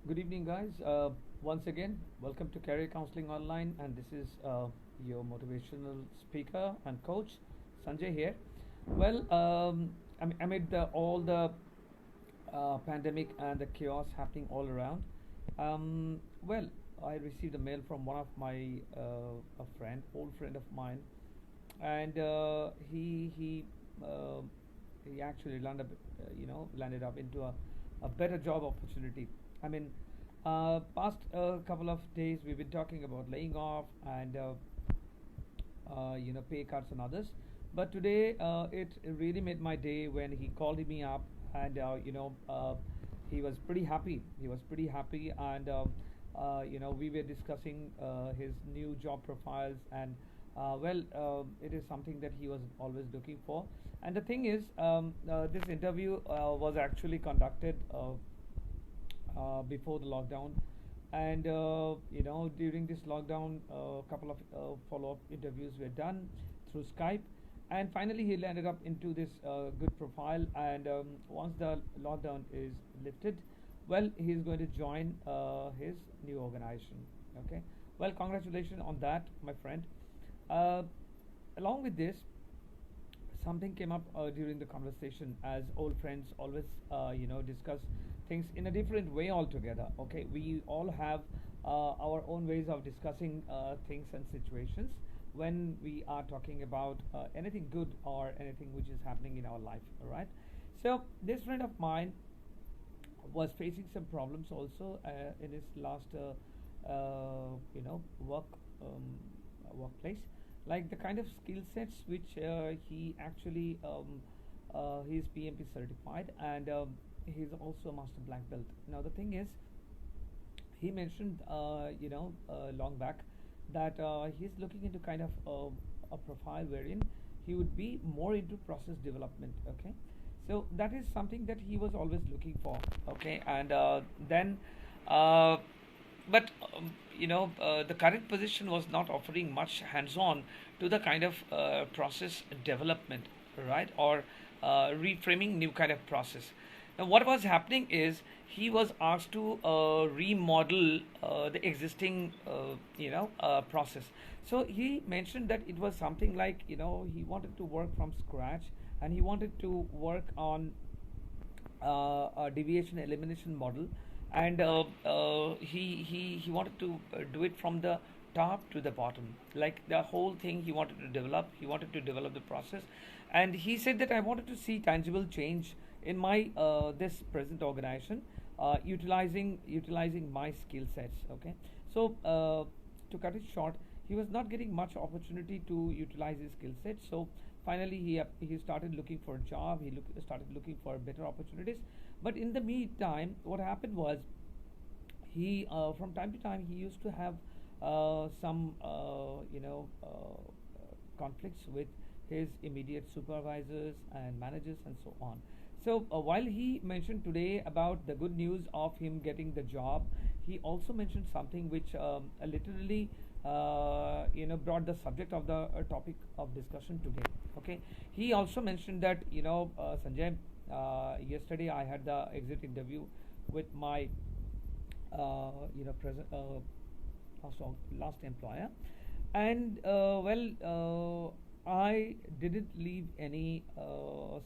Good evening, guys. Once again, welcome to Career Counseling Online, and this is your motivational speaker and coach, Sanjay here. Well, amid all the pandemic and the chaos happening all around, well, I received a mail from one of my a friend, old friend of mine, and he actually landed up into a better job opportunity. I mean, past couple of days we've been talking about laying off and pay cuts and others. But today it really made my day when he called me up and he was pretty happy. He was pretty happy, and we were discussing his new job profiles, and it is something that he was always looking for. And the thing is, this interview was actually conducted before the lockdown, and during this lockdown, a couple of follow-up interviews were done through Skype, and finally he landed up into this good profile. And once the lockdown is lifted, well, he's going to join his new organization. Okay, well, congratulations on that, my friend. uh, Along with this, something came up during the conversation, as old friends always discuss things in a different way altogether. Okay, we all have our own ways of discussing things and situations when we are talking about anything good or anything which is happening in our life. All right, so this friend of mine was facing some problems also in his last workplace, like the kind of skill sets which he actually he's PMP certified, and he's also a master black belt. Now the thing is, he mentioned long back that he's looking into kind of a profile wherein he would be more into process development. Okay, so that is something that he was always looking for. Okay, and then uh, but the current position was not offering much hands-on to the kind of process development, right? Or reframing new kind of process. Now what was happening is he was asked to remodel the existing process. So he mentioned that it was something like, he wanted to work from scratch, and he wanted to work on a deviation elimination model, and he wanted to do it from the top to the bottom, like the whole thing he wanted to develop. He wanted to develop the process, and he said that I wanted to see tangible change in my this present organization, utilizing my skill sets. Okay, so to cut it short, he was not getting much opportunity to utilize his skill set. So finally he started looking for a job. Started looking for better opportunities. But in the meantime, what happened was, he from time to time he used to have some conflicts with his immediate supervisors and managers and so on. So while he mentioned today about the good news of him getting the job, he also mentioned something which literally brought the subject of the topic of discussion today. Okay, he also mentioned that, Sanjay, yesterday I had the exit interview with my present last employer, and I didn't leave any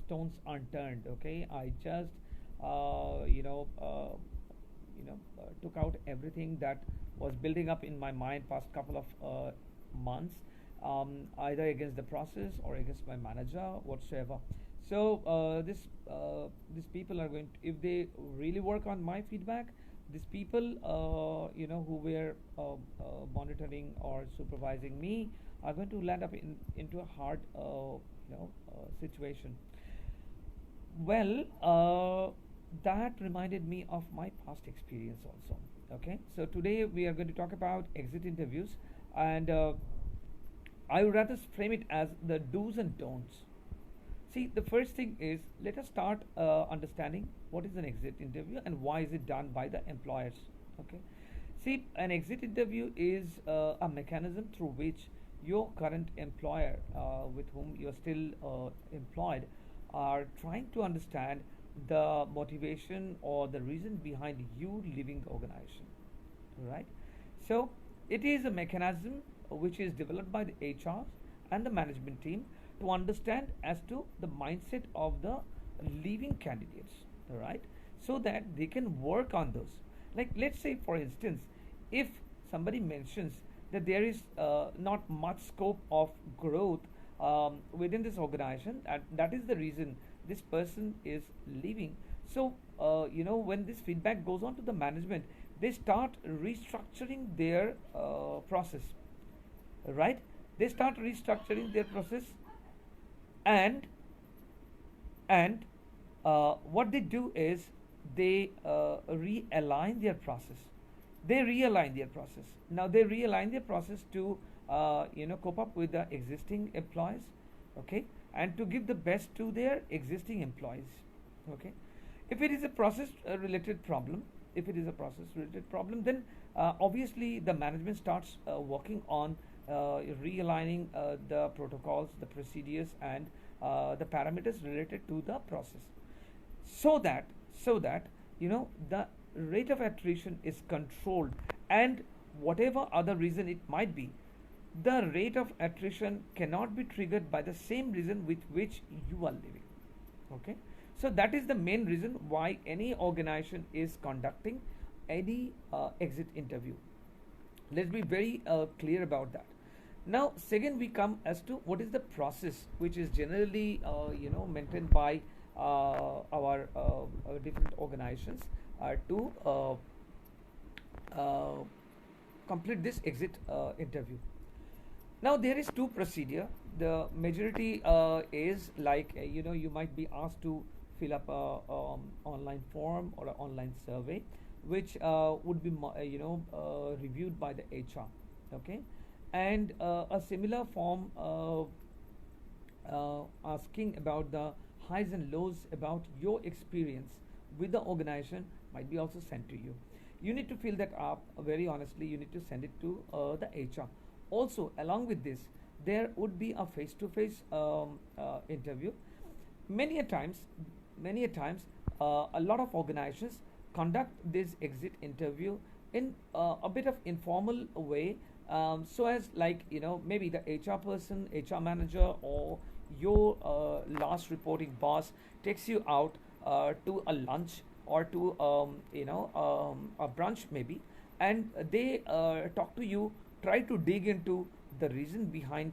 stones unturned. Okay, I just took out everything that was building up in my mind past couple of months, either against the process or against my manager, whatsoever. So these people are going to, if they really work on my feedback, these people who were monitoring or supervising me are going to land up into a hard situation. Well, that reminded me of my past experience also. Okay, so today we are going to talk about exit interviews, and I would rather frame it as the do's and don'ts. See, the first thing is, let us start understanding what is an exit interview and why is it done by the employers. Okay, see, an exit interview is a mechanism through which your current employer, with whom you're still employed, are trying to understand the motivation or the reason behind you leaving the organization, right? So it is a mechanism which is developed by the HRs and the management team to understand as to the mindset of the leaving candidates, right? So that they can work on those. Like, let's say for instance, if somebody mentions that there is not much scope of growth within this organization, that is the reason this person is leaving. So when this feedback goes on to the management, they start restructuring their process, right? They start restructuring their process, and what they do is they realign their process. They realign their process. Now they realign their process to cope up with the existing employees, okay, and to give the best to their existing employees, okay. If it is a process related problem, then obviously the management starts working on realigning the protocols, the procedures, and the parameters related to the process, so that the rate of attrition is controlled, and whatever other reason it might be, the rate of attrition cannot be triggered by the same reason with which you are living, okay. So that is the main reason why any organization is conducting any exit interview. Let's be very clear about that. Now second, we come as to what is the process which is generally maintained by our different organizations to complete this exit interview. Now there is two procedure. The majority is like you might be asked to fill up a online form or an online survey, which would be reviewed by the HR, okay, and a similar form asking about the highs and lows about your experience with the organization might be also sent to you. You need to fill that up very honestly. You need to send it to the HR. Also, along with this, there would be a face-to-face interview. Many a times, a lot of organizations conduct this exit interview in a bit of informal way, so as like maybe the HR person, HR manager, or your last reporting boss takes you out to a lunch or to a brunch maybe, and they talk to you, try to dig into the reason behind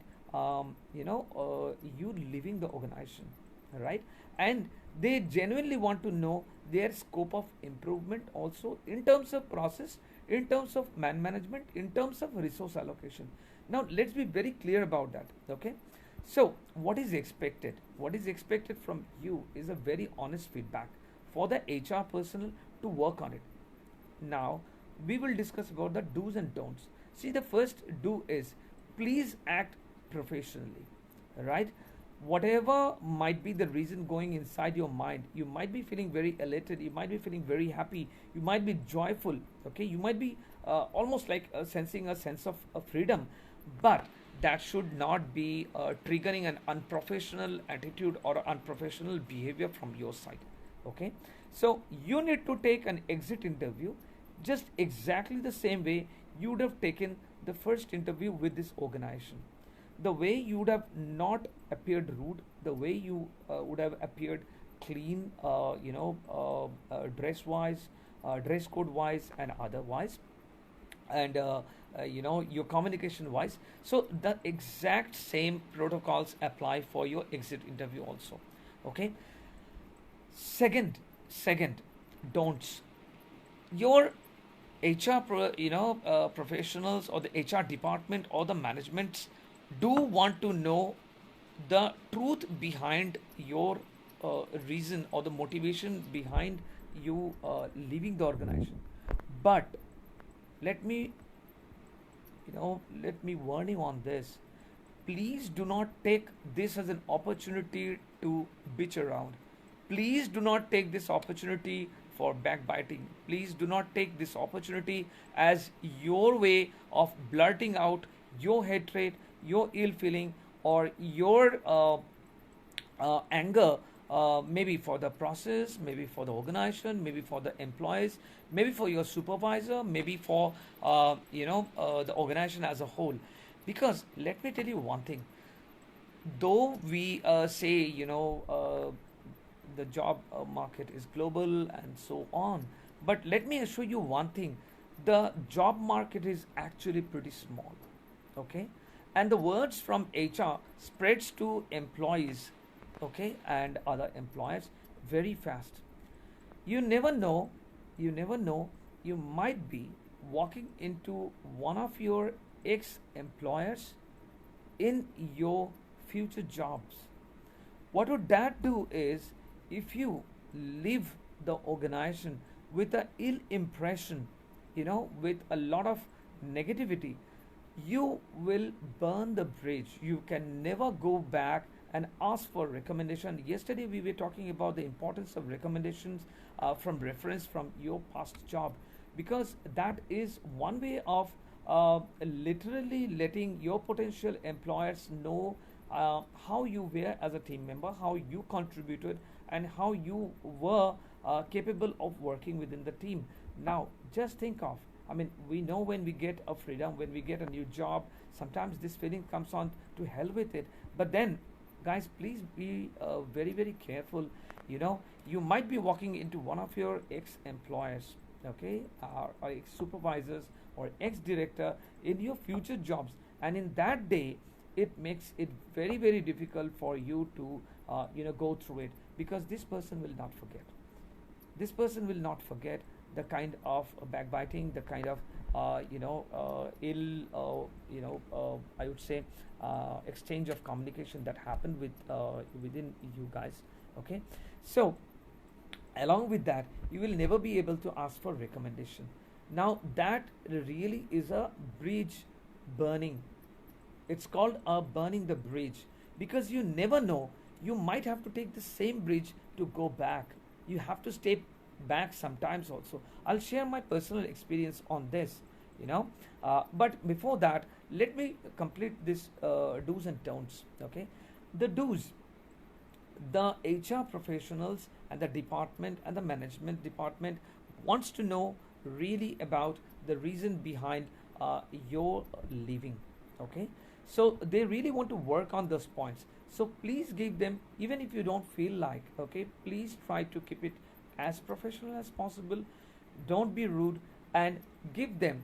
you leaving the organization, right? And they genuinely want to know their scope of improvement also in terms of process, in terms of management, in terms of resource allocation. Now let's be very clear about that, okay. So what is expected? What is expected from you is a very honest feedback for the HR personnel to work on it. Now we will discuss about the do's and don'ts. See, the first do is please act professionally, right? Whatever might be the reason going inside your mind, you might be feeling very elated, you might be feeling very happy, you might be joyful, okay, you might be almost like sensing a sense of freedom, but that should not be triggering an unprofessional attitude or unprofessional behavior from your side, okay. So you need to take an exit interview just exactly the same way you would have taken the first interview with this organization. The way you would have not appeared rude, the way you would have appeared clean, dress wise, dress code wise, and otherwise, and your communication wise. So the exact same protocols apply for your exit interview also, okay. Second, don'ts. Your professionals or the HR department or the management do want to know the truth behind your reason or the motivation behind you leaving the organization. But let me warn you on this. Please do not take this as an opportunity to bitch around. Please do not take this opportunity for backbiting. Please do not take this opportunity as your way of blurting out your hatred, your ill feeling, or your anger maybe for the process, maybe for the organization, maybe for the employees, maybe for your supervisor, maybe for the organization as a whole. Because let me tell you one thing, though we say the job market is global and so on, but let me assure you one thing, the job market is actually pretty small. Okay, and the words from HR spreads to employees, okay, and other employers very fast. You never know, you never know, you might be walking into one of your ex employers in your future jobs. What would that do is, if you leave the organization with a ill impression, with a lot of negativity, you will burn the bridge. You can never go back and ask for recommendation. Yesterday we were talking about the importance of recommendations from reference from your past job, because that is one way of literally letting your potential employers know how you were as a team member, how you contributed, and how you were capable of working within the team. Now, just think of, I mean, we know when we get a freedom, when we get a new job, sometimes this feeling comes on to hell with it. But then, guys, please be very, very careful. You might be walking into one of your ex employers, okay, or ex supervisors or ex director in your future jobs, and in that day, it makes it very, very difficult for you to go through it, because this person will not forget. This person will not forget the kind of backbiting, the kind of ill, I would say, exchange of communication that happened within you guys. Okay, so along with that, you will never be able to ask for recommendation. Now that really is a bridge burning. It's called burning the bridge, because you never know. You might have to take the same bridge to go back. You have to stay back sometimes also. I'll share my personal experience on this, but before that, let me complete this do's and don'ts. Okay, the do's: the HR professionals and the department and the management department wants to know really about the reason behind your leaving. Okay, so they really want to work on those points. So please give them, even if you don't feel like, okay, please try to keep it as professional as possible. Don't be rude, and give them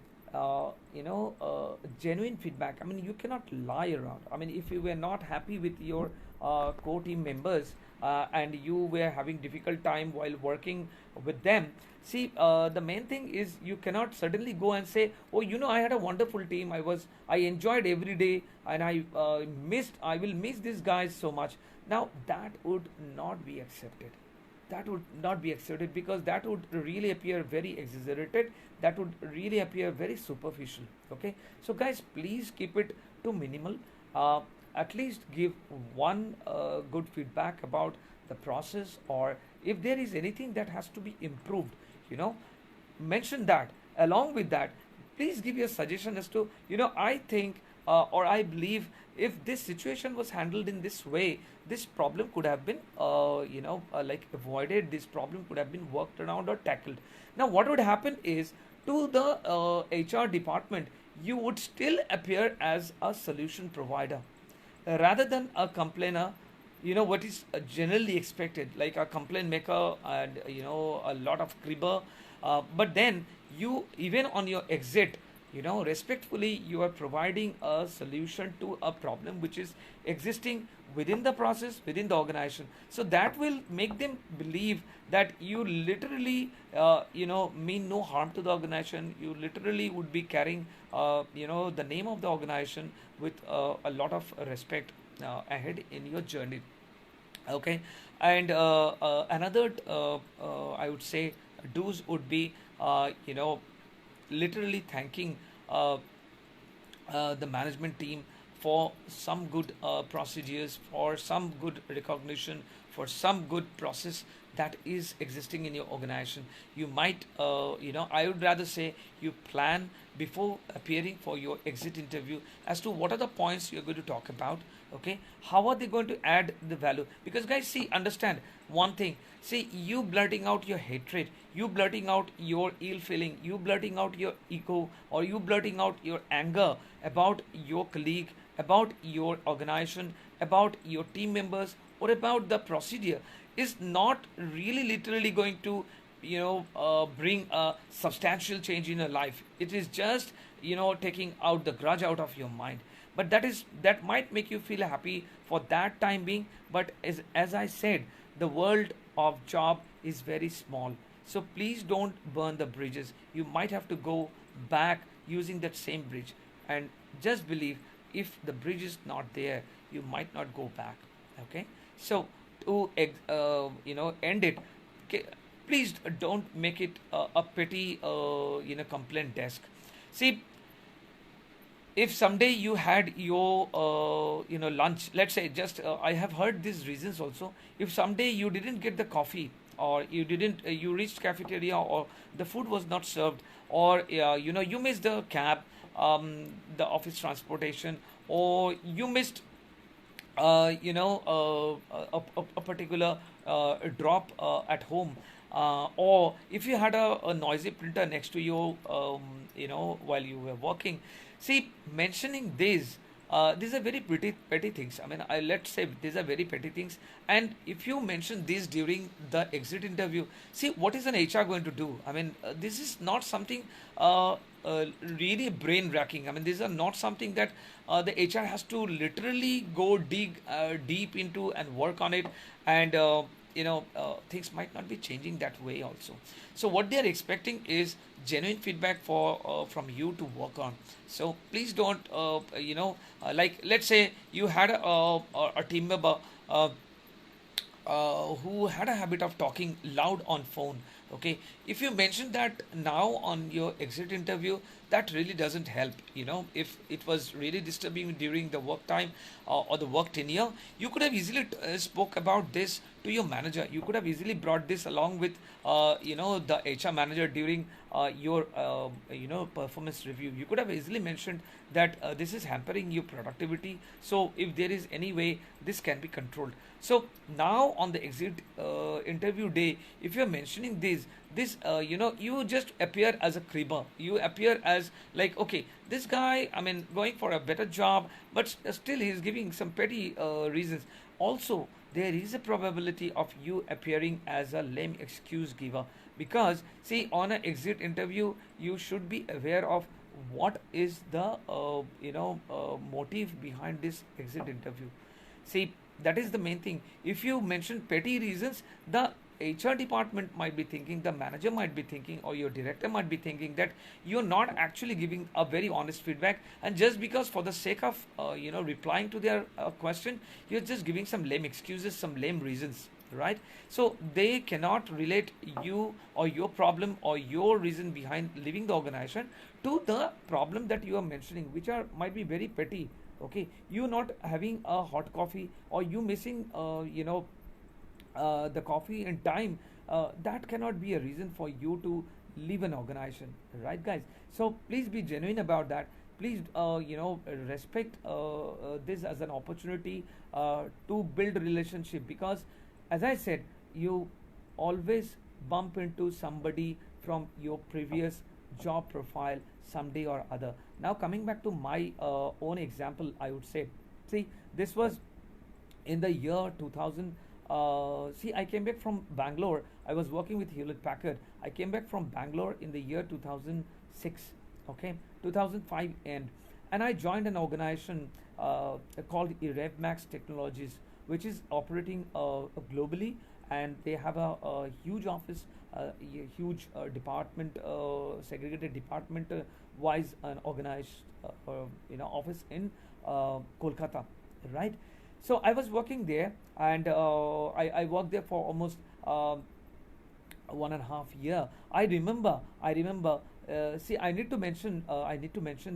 genuine feedback. I mean, you cannot lie around. I mean, if you were not happy with your core team members, and you were having difficult time while working with them, see, the main thing is, you cannot suddenly go and say, oh, I had a wonderful team, I enjoyed every day, and I will miss these guys so much. Now that would not be accepted. That would not be accepted, because that would really appear very exaggerated, that would really appear very superficial. Okay, so guys, please keep it to minimal. At least give one good feedback about the process, or if there is anything that has to be improved, mention that. Along with that, please give your suggestion as to, I think, or I believe, if this situation was handled in this way, this problem could have been like avoided, this problem could have been worked around or tackled. Now what would happen is, to the HR department, you would still appear as a solution provider rather than a complainer. What is generally expected, like a complaint maker and a lot of cribber, but then you, even on your exit, respectfully, you are providing a solution to a problem which is existing within the process, within the organization. So that will make them believe that you literally mean no harm to the organization. You literally would be carrying the name of the organization with a lot of respect ahead in your journey. Okay, and another I would say do's would be literally thanking the management team for some good procedures, for some good recognition, for some good process that is existing in your organization. You might, I would rather say, you plan before appearing for your exit interview as to what are the points you're going to talk about. Okay, how are they going to add the value? Because guys, see, understand one thing. See, you blurting out your hatred, you blurting out your ill feeling, you blurting out your ego, or you blurting out your anger about your colleague, about your organization, about your team members, or about the procedure is not really literally going to bring a substantial change in your life. It is just taking out the grudge out of your mind. But that might make you feel happy for that time being, but as I said, the world of job is very small. So please don't burn the bridges. You might have to go back using that same bridge, and just believe, if the bridge is not there, you might not go back. Okay, so to end it, okay, please don't make it a petty complaint desk. See, if someday you had your lunch, let's say, just I have heard these reasons also. If someday you didn't get the coffee, or you didn't you reached cafeteria, or the food was not served, or you missed the cab, the office transportation, or you missed a particular drop at home, or if you had a noisy printer next to you, while you were working. See, mentioning these are very petty things. I mean, let's say these are very petty things. And if you mention this during the exit interview, see, what is an HR going to do? I mean, this is not something really brain racking. I mean, these are not something that the HR has to literally go dig deep into and work on it. And things might not be changing that way also. So what they are expecting is genuine feedback from you to work on. So please don't like, let's say you had a team member who had a habit of talking loud on phone. Okay, if you mention that now on your exit interview, that really doesn't help. If it was really disturbing during the work time, or the work tenure, you could have easily spoke about this to your manager. You could have easily brought this along with the HR manager during your performance review. You could have easily mentioned that this is hampering your productivity, so if there is any way this can be controlled. So now on the exit interview day, if you're mentioning this you just appear as a creeper. You appear as like, okay, this guy, I mean, going for a better job, but still he's giving some petty reasons. Also, there is a probability of you appearing as a lame excuse giver, because see, on an exit interview, you should be aware of what is the motive behind this exit interview. See, that is the main thing. If you mention petty reasons, the HR department might be thinking, the manager might be thinking, or your director might be thinking that you're not actually giving a very honest feedback, and just because for the sake of replying to their question, you're just giving some lame excuses, some lame reasons, right? So they cannot relate you or your problem or your reason behind leaving the organization to the problem that you are mentioning, which are might be very petty. Okay, you not having a hot coffee, or you missing the coffee in time, that cannot be a reason for you to leave an organization, right, guys? So please be genuine about that. Please respect this as an opportunity to build relationship, because as I said, you always bump into somebody from your previous job profile someday or other. Now coming back to my own example, I would say, see, this was in the year 2000. See, I came back from Bangalore. I was working with Hewlett Packard. I came back from Bangalore in the year 2006, okay, 2005 end, and I joined an organization called RevMax Technologies, which is operating globally, and they have a huge office, a huge department, segregated department wise, an organized office in Kolkata, right? So I was working there, and I worked there for almost 1.5 years. I remember see, I need to mention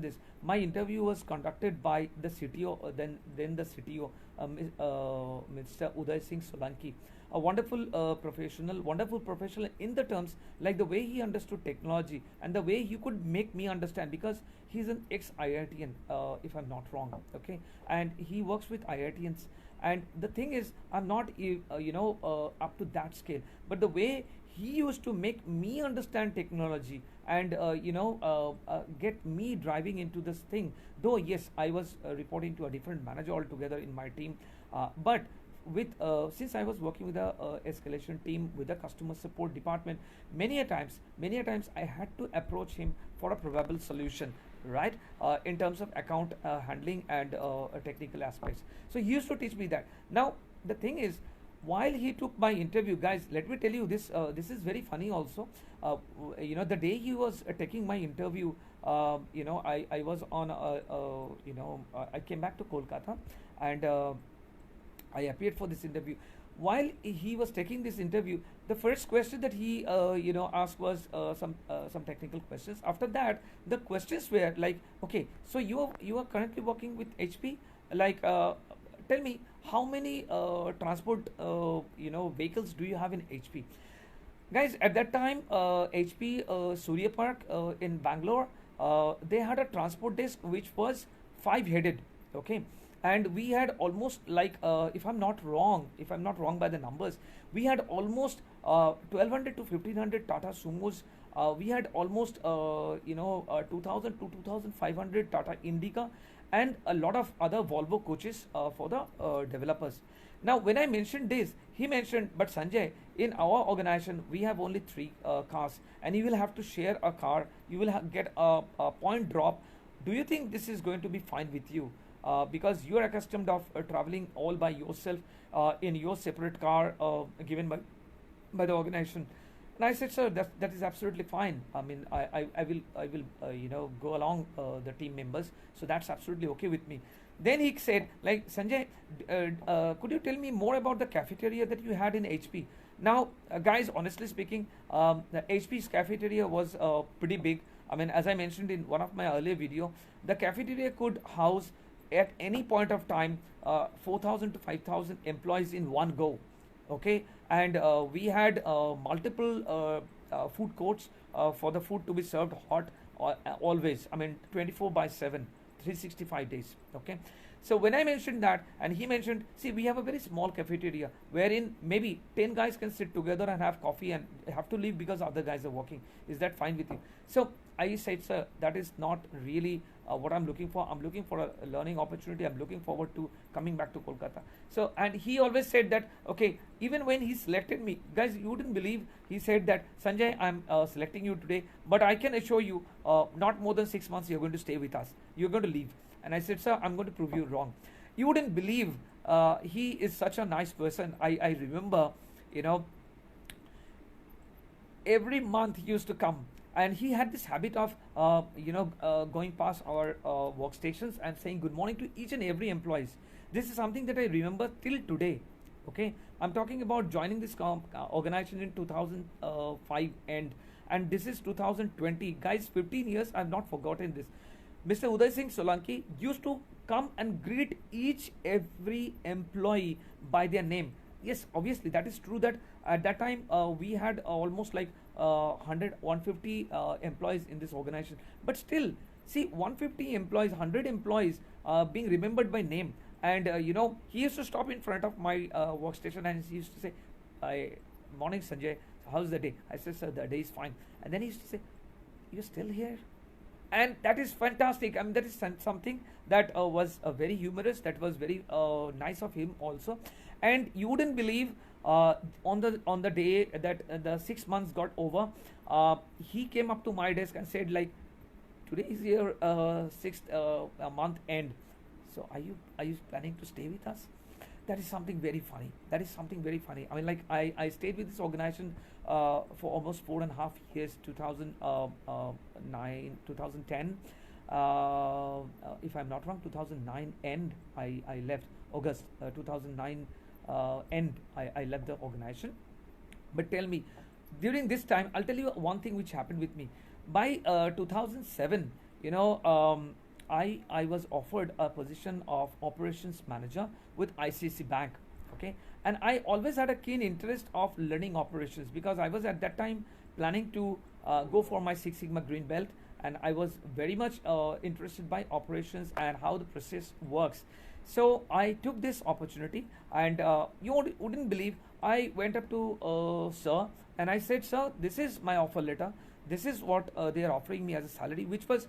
this. My interview was conducted by the CTO, then the CTO, Mr. Uday Singh Solanki, a wonderful professional in the terms like the way he understood technology and the way he could make me understand, because he's an ex-IITian, if I'm not wrong, okay, and he works with IITians. And the thing is, I'm not up to that scale, but the way he used to make me understand technology and get me driving into this thing, though yes, I was reporting to a different manager altogether in my team, but with since I was working with a escalation team with a customer support department, many a times I had to approach him for a probable solution, right, in terms of account handling and technical aspects. So he used to teach me that. Now the thing is, while he took my interview, guys, let me tell you this, this is very funny also. The day he was taking my interview, I was on I came back to Kolkata, and I appeared for this interview. While he was taking this interview, the first question that he asked was some technical questions. After that, the questions were like, okay, so you are currently working with HP, like tell me how many transport vehicles do you have in HP? Guys, at that time, HP Surya Park in Bangalore, they had a transport desk which was five-headed, okay, and we had almost like if I'm not wrong by the numbers, we had almost 1200 to 1500 Tata Sumos. We had almost 2000 to 2500 Tata Indica, and a lot of other Volvo coaches for the developers. Now, when I mentioned this, he mentioned, but Sanjay, in our organization, we have only three cars, and you will have to share a car. You will get a point drop. Do you think this is going to be fine with you? Because you are accustomed of traveling all by yourself in your separate car given by the organization. And I said, sir, that is absolutely fine. I mean, I will go along the team members, so that's absolutely okay with me. Then he said, like, Sanjay, could you tell me more about the cafeteria that you had in HP? Now, guys, honestly speaking, the HP's cafeteria was pretty big. I mean, as I mentioned in one of my earlier video, the cafeteria could house at any point of time 4,000 to 5,000 employees in one go, okay, and we had multiple food courts for the food to be served hot always. I mean, 24/7, 365 days, okay. So when I mentioned that, and he mentioned, see, we have a very small cafeteria wherein maybe 10 guys can sit together and have coffee and have to leave because other guys are working. Is that fine with you? So I said, sir, that is not really what I'm looking for. I'm looking for a learning opportunity. I'm looking forward to coming back to Kolkata. So, and he always said that, okay, even when he selected me, guys, you wouldn't believe, he said that, Sanjay, I'm selecting you today, but I can assure you, not more than 6 months, you're going to stay with us. You're going to leave. And I said, sir, I'm going to prove you wrong. You wouldn't believe, he is such a nice person. I remember, every month he used to come, and he had this habit of going past our workstations and saying good morning to each and every employees. This is something that I remember till today, okay. I'm talking about joining this organization in 2005 and this is 2020, guys. 15 years, I've not forgotten this. Mr. Uday Singh Solanki used to come and greet each every employee by their name. Yes, obviously that is true that at that time we had almost like 150 employees in this organization, but still, see, 150 employees, 100 employees being remembered by name. And he used to stop in front of my workstation and he used to say, morning Sanjay, how's the day? I said, sir, the day is fine. And then he used to say, you're still here? And that is fantastic. I mean, that is something that was very humorous. That was very nice of him also. And you wouldn't believe, on the day that the 6 months got over, he came up to my desk and said, like, today is your sixth month end. So are you planning to stay with us? That is something very funny. I mean, like, I stayed with this organization for almost 4.5 years, 2009, 2010. If I'm not wrong, 2009 end, I left. August 2009 end, I left the organization. But tell me, During this time, I'll tell you one thing which happened with me. By 2007, I was offered a position of operations manager with ICC Bank. Okay, and I always had a keen interest of learning operations because I was at that time planning to go for my Six Sigma green belt, and I was very much interested by operations and how the process works. So I took this opportunity, and wouldn't believe, I went up to sir, and I said, sir, this is my offer letter. This is what they are offering me as a salary, which was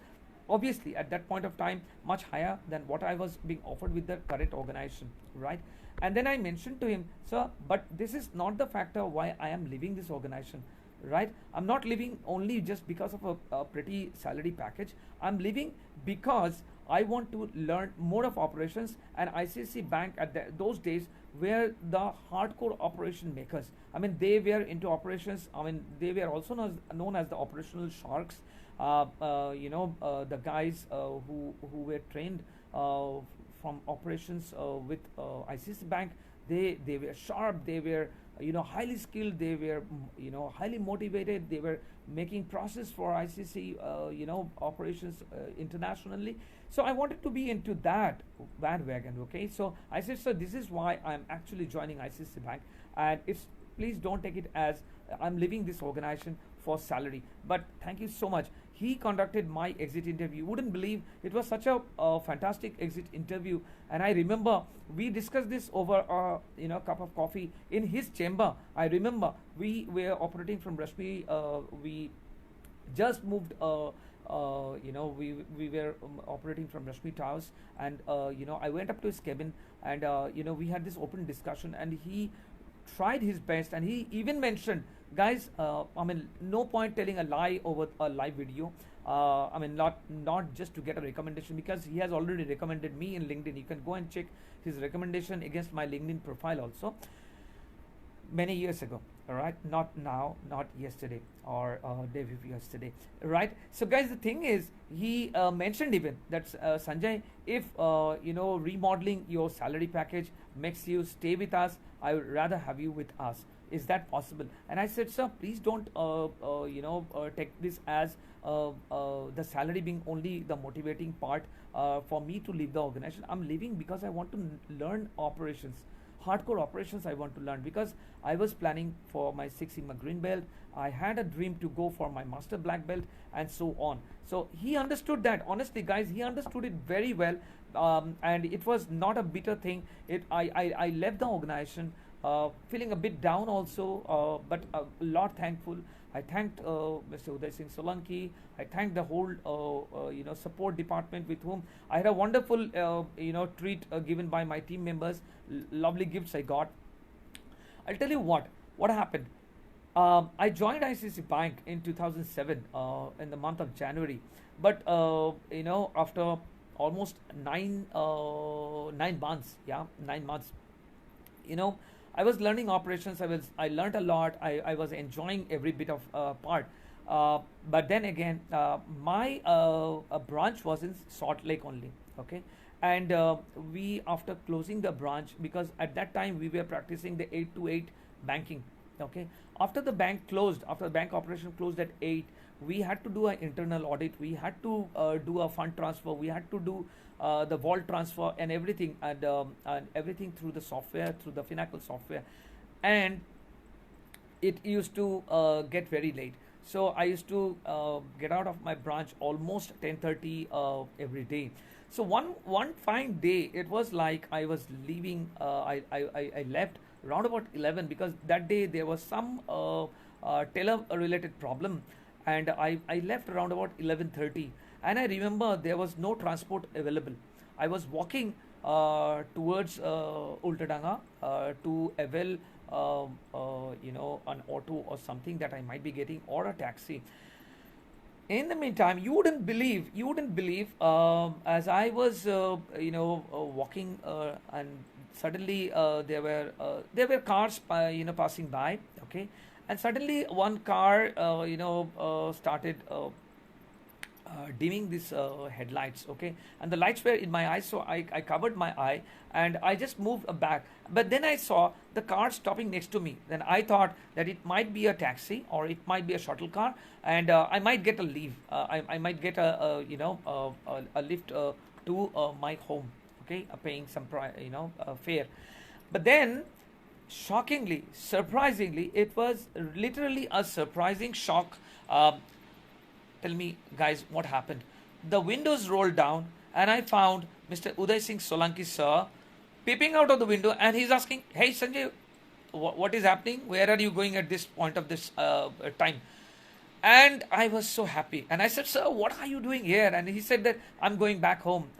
obviously at that point of time much higher than what I was being offered with the current organization, right? And then I mentioned to him, sir, but this is not the factor why I am leaving this organization, right? I'm not leaving only just because of a pretty salary package. I'm leaving because I want to learn more of operations, and ICICI Bank at those days were the hardcore operation makers. I mean, they were into operations. I mean, they were also known as the operational sharks. The guys who were trained from operations with ICICI Bank, they were sharp. They were highly skilled. They were highly motivated. They were making process for ICC operations internationally. So I wanted to be into that bandwagon. Okay, so I said, so this is why I'm actually joining ICC Bank, and it's, please don't take it as I'm leaving this organization for salary. But thank you so much. He conducted my exit interview. You wouldn't believe, it was such a fantastic exit interview. And I remember we discussed this over a cup of coffee in his chamber. I remember we were operating from Rashmi. We just moved. We were operating from Rashmi Towers, and I went up to his cabin, and we had this open discussion, and he tried his best, and he even mentioned, guys, no point telling a lie over a live video. Not just to get a recommendation, because he has already recommended me in LinkedIn. You can go and check his recommendation against my LinkedIn profile also, many years ago. All right, not now, not yesterday or day before yesterday, right? So guys, the thing is, he mentioned even that, Sanjay, if remodeling your salary package makes you stay with us, I would rather have you with us. Is that possible? And I said, sir, please don't take this as the salary being only the motivating part for me to leave the organization. I'm leaving because I want to learn operations, hardcore operations. I want to learn because I was planning for my Six Sigma green belt. I had a dream to go for my master black belt, and so on. So he understood that. Honestly, guys, he understood it very well, and it was not a bitter thing. I left the organization feeling a bit down also, but a lot thankful. I thanked Mr. Uday Singh Solanki. I thanked the whole support department, with whom I had a wonderful treat given by my team members. Lovely gifts I got. I'll tell you what happened. I joined ICC Bank in 2007 in the month of January, but after almost 9 months, 9 months, I was learning operations. I learned a lot. I was enjoying every bit of part. But then again, my branch was in Salt Lake only. Okay, and we, after closing the branch, because at that time we were practicing the 8 to 8 banking. Okay, after the bank closed, after the bank operation closed at 8, we had to do an internal audit. We had to do a fund transfer. We had to do the vault transfer and everything, and everything through the software, through the Finacle software, and it used to get very late. So I used to get out of my branch almost 10:30 every day. So one fine day, it was like I was leaving. I left around about 11, because that day there was some teller-related problem, and I left around about 11:30. And I remember there was no transport available. I was walking towards Ultadanga to avail an auto or something that I might be getting, or a taxi. In the meantime, you wouldn't believe, as I was walking, and suddenly there were cars passing by. Okay, and suddenly one car started dimming these headlights, okay, and the lights were in my eyes, so I covered my eye and I just moved back. But then I saw the car stopping next to me. Then I thought that it might be a taxi or it might be a shuttle car, and I might get a leave. I might get a lift to my home, okay, paying some fare. But then, shockingly, surprisingly, it was literally a surprising shock. Tell me, guys, what happened? The windows rolled down, and I found Mr. Uday Singh Solanki, sir, peeping out of the window, and he's asking, "Hey, Sanjay, what is happening? Where are you going at this point of this time?" And I was so happy. And I said, "Sir, what are you doing here?" And he said that I'm going back home.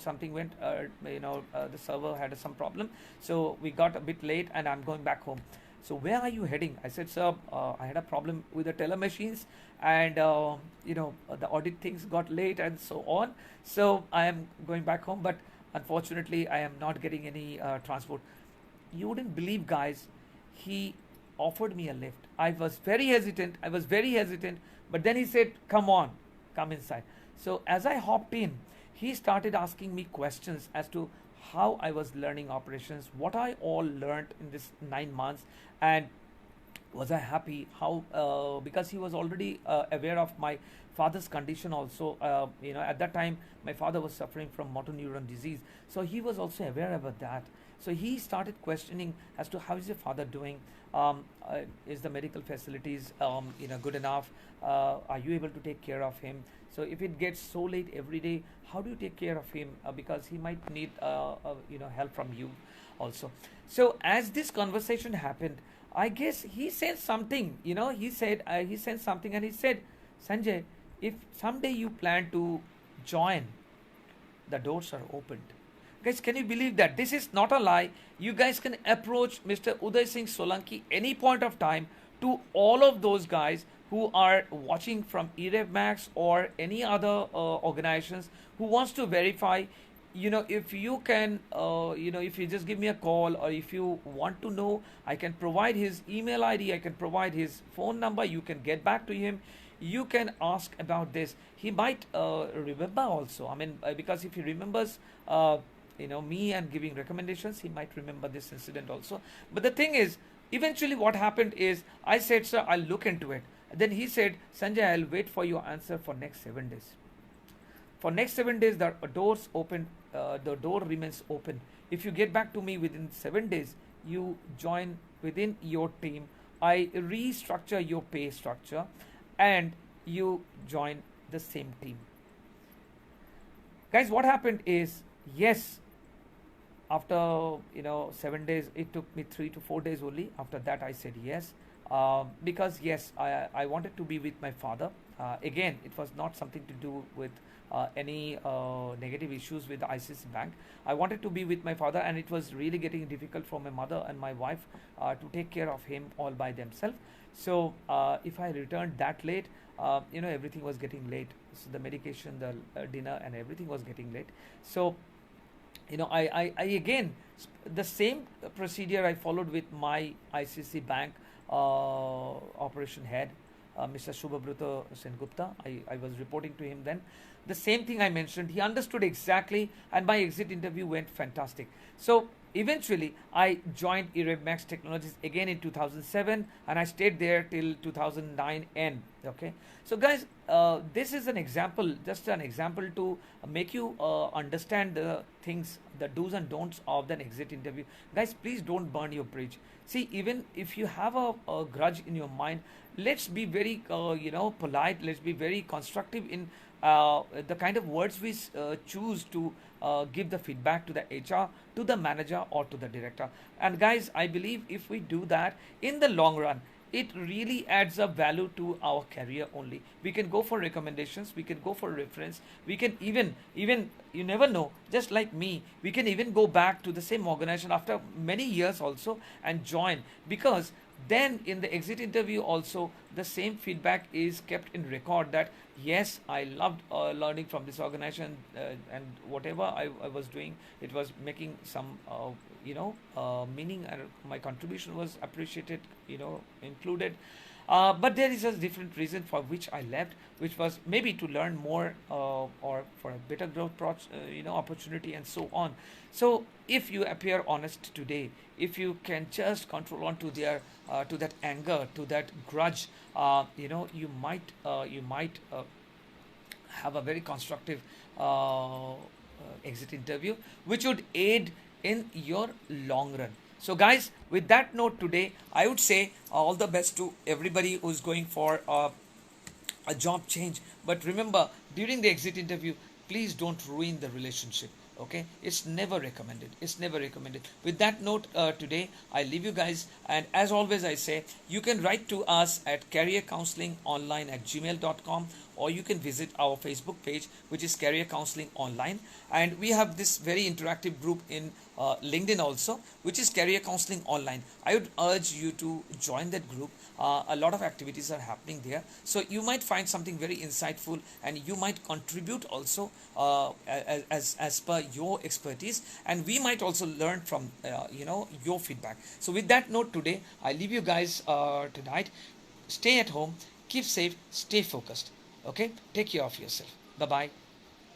Something went, the server had some problem. So we got a bit late and I'm going back home. So where are you heading? I said, "Sir, I had a problem with the teller machines, and the audit things got late and so on. So I am going back home, but unfortunately I am not getting any transport." You wouldn't believe, guys, he offered me a lift. I was very hesitant. But then he said, "Come on, come inside." So as I hopped in, he started asking me questions as to how I was learning operations, what I all learned in this 9 months, and was I happy? How because he was already aware of my father's condition also. At that time my father was suffering from motor neuron disease, so he was also aware about that. So he started questioning as to how is your father doing. Is the medical facilities good enough? Are you able to take care of him? So if it gets so late every day, how do you take care of him? Because he might need help from you also. So as this conversation happened, I guess he said something. He said something, and he said, "Sanjay, if someday you plan to join, the doors are opened." Guys, can you believe that? This is not a lie. You guys can approach Mr. Uday Singh Solanki any point of time. To all of those guys who are watching from EREVMAX or any other organizations who wants to verify, if you can, if you just give me a call, or if you want to know, I can provide his email ID, I can provide his phone number, you can get back to him. You can ask about this. He might remember also. I mean, because if he remembers, me and giving recommendations, he might remember this incident also. But the thing is, eventually what happened is, I said, "Sir, I'll look into it." Then he said, "Sanjay, I'll wait for your answer for next 7 days." For next 7 days, the doors open. The door remains open. If you get back to me within 7 days, you join within your team. I restructure your pay structure, and you join the same team. Guys, what happened is, yes, after 7 days, it took me 3 to 4 days only. After that, I said yes, because yes, I wanted to be with my father. Again, it was not something to do with any negative issues with the ICICI Bank. I wanted to be with my father, and it was really getting difficult for my mother and my wife to take care of him all by themselves. So if I returned that late, everything was getting late. So the medication, the dinner, and everything was getting late. So I again, the same procedure I followed with my ICICI Bank operation head, Mr. Shubhabruta Sengupta. I was reporting to him then. The same thing I mentioned, he understood exactly, and my exit interview went fantastic. So eventually, I joined EREVMAX Technologies again in 2007, and I stayed there till 2009 end. Okay, so guys, this is an example, just an example to make you understand the things, the do's and don'ts of an exit interview. Guys, please don't burn your bridge. See, even if you have a grudge in your mind, let's be very polite. Let's be very constructive in the kind of words we choose to give the feedback to the HR, to the manager, or to the director. And guys, I believe if we do that, in the long run, it really adds up value to our career only. We can go for recommendations, we can go for reference, we can even you never know, just like me, we can even go back to the same organization after many years also and join, because then in the exit interview also the same feedback is kept in record that yes, I loved learning from this organization, and whatever I was doing, it was making some meaning, and my contribution was appreciated, included. But there is a different reason for which I left, which was maybe to learn more, or for a better growth opportunity and so on. So if you appear honest today, if you can just control on to their to that anger, to that grudge, you might have a very constructive exit interview, which would aid in your long run. So, guys, with that note today, I would say all the best to everybody who's going for a job change. But remember, during the exit interview, please don't ruin the relationship. Okay, it's never recommended. It's never recommended. With that note, today I leave you guys, and as always I say, you can write to us at careercounselingonline@gmail.com, or you can visit our Facebook page, which is Career Counseling Online. And we have this very interactive group in LinkedIn also, which is Career Counseling Online. I would urge you to join that group. A lot of activities are happening there, so you might find something very insightful, and you might contribute also as per your expertise, and we might also learn from your feedback. So with that note today, I leave you guys tonight. Stay at home, keep safe, stay focused. Okay, take care of yourself. Bye bye.